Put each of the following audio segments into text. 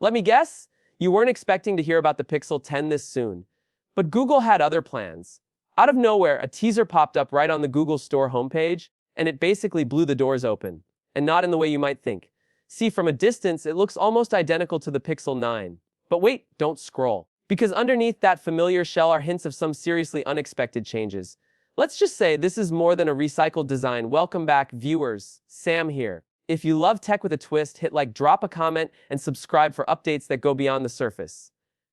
Let me guess, you weren't expecting to hear about the Pixel 10 this soon. But Google had other plans. Out of nowhere, a teaser popped up right on the Google Store homepage, and it basically blew the doors open. And not in the way you might think. See, from a distance, it looks almost identical to the Pixel 9. But wait, don't scroll. Because underneath that familiar shell are hints of some seriously unexpected changes. Let's just say this is more than a recycled design. Welcome back, viewers. Sam here. If you love tech with a twist, hit like, drop a comment, and subscribe for updates that go beyond the surface.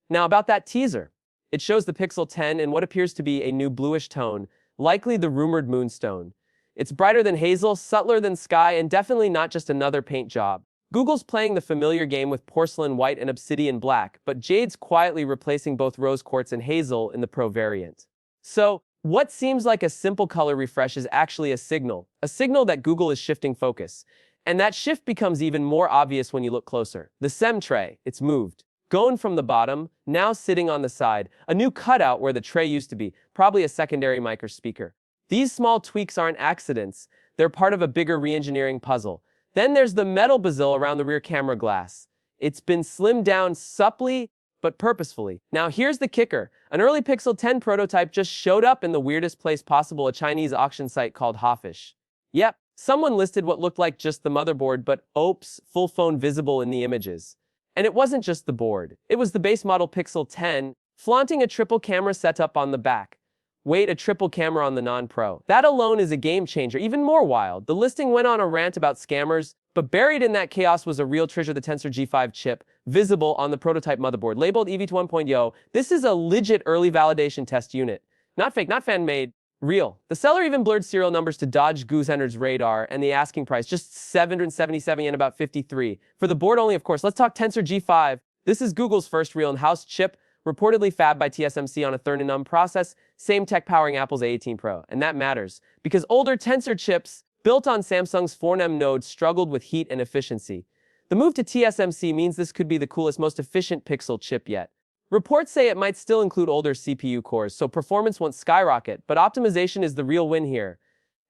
Now about that teaser. It shows the Pixel 10 in what appears to be a new bluish tone, likely the rumored moonstone. It's brighter than hazel, subtler than sky, and definitely not just another paint job. Google's playing the familiar game with porcelain white and obsidian black, but Jade's quietly replacing both rose quartz and hazel in the Pro variant. So, what seems like a simple color refresh is actually a signal that Google is shifting focus. And that shift becomes even more obvious when you look closer. The SEM tray, it's moved. Going from the bottom, now sitting on the side, a new cutout where the tray used to be, probably a secondary mic or speaker. These small tweaks aren't accidents, they're part of a bigger re-engineering puzzle. Then there's the metal bezel around the rear camera glass. It's been slimmed down subtly, but purposefully. Now here's the kicker. An early Pixel 10 prototype just showed up in the weirdest place possible, a Chinese auction site called Hawfish. Yep, someone listed what looked like just the motherboard, but oops, full phone visible in the images. And it wasn't just the board. It was the base model Pixel 10, flaunting a triple camera setup on the back. Wait, a triple camera on the non-Pro. That alone is a game changer, even more wild. The listing went on a rant about scammers, but buried in that chaos was a real treasure, the Tensor G5 chip, visible on the prototype motherboard, labeled EV 1.0. This is a legit early validation test unit. Not fake, not fan-made. Real. The seller even blurred serial numbers to dodge Gooseener's radar, and the asking price, just 777 yen, about 53. For the board only, of course. Let's talk Tensor G5. This is Google's first real in-house chip, reportedly fabbed by TSMC on a Thurn-num process, same tech powering Apple's A18 Pro. And that matters, because older Tensor chips, built on Samsung's 4nm node, struggled with heat and efficiency. The move to TSMC means this could be the coolest, most efficient Pixel chip yet. Reports say it might still include older CPU cores, so performance won't skyrocket, but optimization is the real win here.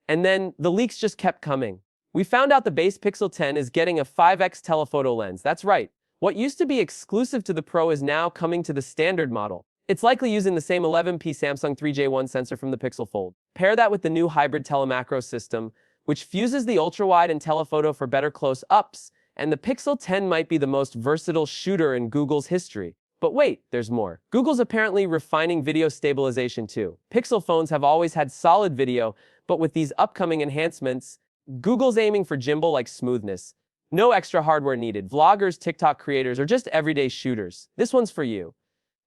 And then, the leaks just kept coming. We found out the base Pixel 10 is getting a 5x telephoto lens. That's right. What used to be exclusive to the Pro is now coming to the standard model. It's likely using the same 11p Samsung 3J1 sensor from the Pixel Fold. Pair that with the new hybrid telemacro system, which fuses the ultra-wide and telephoto for better close-ups, and the Pixel 10 might be the most versatile shooter in Google's history. But wait, there's more. Google's apparently refining video stabilization too. Pixel phones have always had solid video, but with these upcoming enhancements, Google's aiming for gimbal-like smoothness. No extra hardware needed. Vloggers, TikTok creators, or just everyday shooters. This one's for you.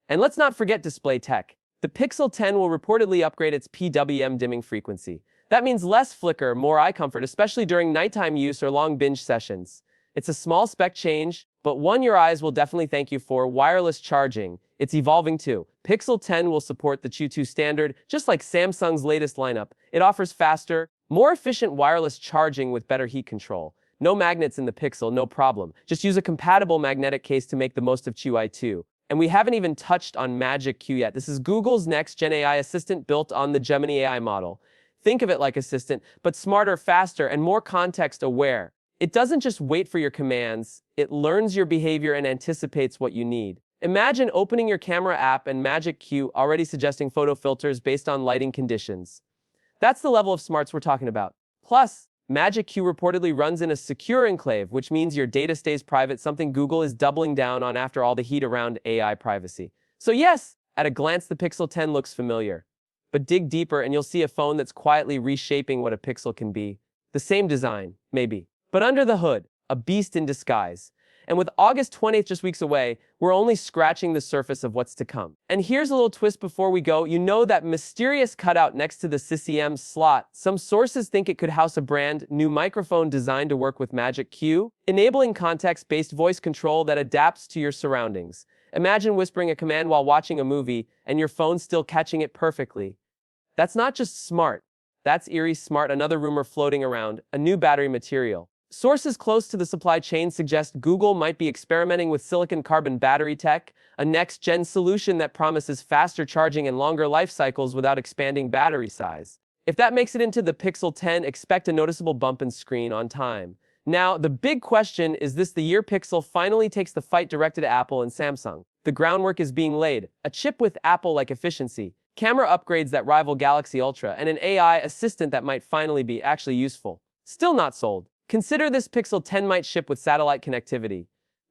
And let's not forget display tech. The Pixel 10 will reportedly upgrade its PWM dimming frequency. That means less flicker, more eye comfort, especially during nighttime use or long binge sessions. It's a small spec change, but one your eyes will definitely thank you for. Wireless charging. It's evolving too. Pixel 10 will support the Qi2 standard, just like Samsung's latest lineup. It offers faster, more efficient wireless charging with better heat control. No magnets in the Pixel, no problem. Just use a compatible magnetic case to make the most of QI 2. And we haven't even touched on Magic Q yet. This is Google's next-gen AI assistant built on the Gemini AI model. Think of it like Assistant, but smarter, faster, and more context-aware. It doesn't just wait for your commands, it learns your behavior and anticipates what you need. Imagine opening your camera app and Magic Q already suggesting photo filters based on lighting conditions. That's the level of smarts we're talking about. Plus, Magic Q reportedly runs in a secure enclave, which means your data stays private, something Google is doubling down on after all the heat around AI privacy. So yes, at a glance the Pixel 10 looks familiar. But dig deeper and you'll see a phone that's quietly reshaping what a Pixel can be. The same design, maybe. But under the hood, a beast in disguise. And with August 20th just weeks away, we're only scratching the surface of what's to come. And here's a little twist before we go. You know that mysterious cutout next to the SysEM slot? Some sources think it could house a brand new microphone designed to work with Magic Q, enabling context-based voice control that adapts to your surroundings. Imagine whispering a command while watching a movie, and your phone's still catching it perfectly. That's not just smart. That's eerie smart, another rumor floating around, a new battery material. Sources close to the supply chain suggest Google might be experimenting with silicon carbon battery tech, a next-gen solution that promises faster charging and longer life cycles without expanding battery size. If that makes it into the Pixel 10, expect a noticeable bump in screen on time. Now, the big question is this: the year Pixel finally takes the fight directed at Apple and Samsung. The groundwork is being laid. A chip with Apple-like efficiency, camera upgrades that rival Galaxy Ultra, and an AI assistant that might finally be actually useful. Still not sold. Consider this: Pixel 10 might ship with satellite connectivity.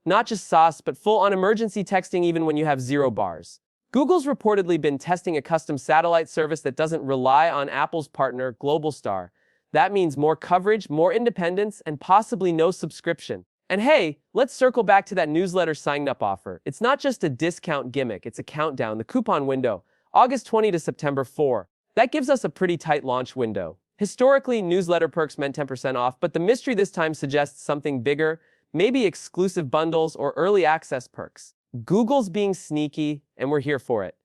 Not just sauce, but full-on emergency texting even when you have 0 bars. Google's reportedly been testing a custom satellite service that doesn't rely on Apple's partner, Globalstar. That means more coverage, more independence, and possibly no subscription. And hey, let's circle back to that newsletter sign-up offer. It's not just a discount gimmick, it's a countdown, the coupon window, August 20 to September 4. That gives us a pretty tight launch window. Historically, newsletter perks meant 10% off, but the mystery this time suggests something bigger, maybe exclusive bundles or early access perks. Google's being sneaky, and we're here for it.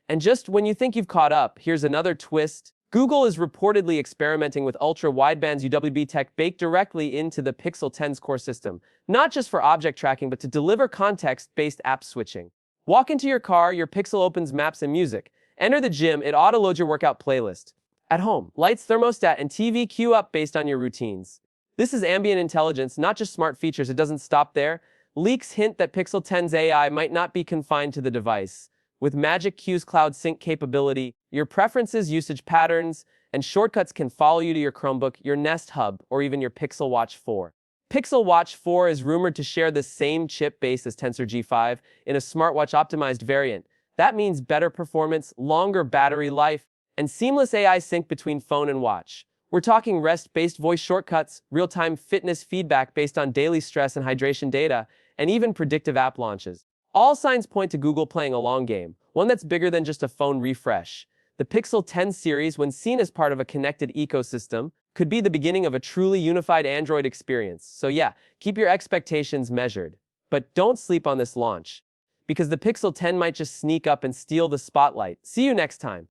And just when you think you've caught up, here's another twist. Google is reportedly experimenting with ultra-wideband UWB tech baked directly into the Pixel 10's core system, not just for object tracking, but to deliver context-based app switching. Walk into your car, your Pixel opens Maps and Music. Enter the gym, it auto-loads your workout playlist. At home, lights, thermostat, and TV queue up based on your routines. This is ambient intelligence, not just smart features. It doesn't stop there. Leaks hint that Pixel 10's AI might not be confined to the device. With Magic Q's cloud sync capability, your preferences, usage patterns, and shortcuts can follow you to your Chromebook, your Nest Hub, or even your Pixel Watch 4. Pixel Watch 4 is rumored to share the same chip base as Tensor G5 in a smartwatch-optimized variant. That means better performance, longer battery life, and seamless AI sync between phone and watch. We're talking REST-based voice shortcuts, real-time fitness feedback based on daily stress and hydration data, and even predictive app launches. All signs point to Google playing a long game, one that's bigger than just a phone refresh. The Pixel 10 series, when seen as part of a connected ecosystem, could be the beginning of a truly unified Android experience. So yeah, keep your expectations measured. But don't sleep on this launch, because the Pixel 10 might just sneak up and steal the spotlight. See you next time.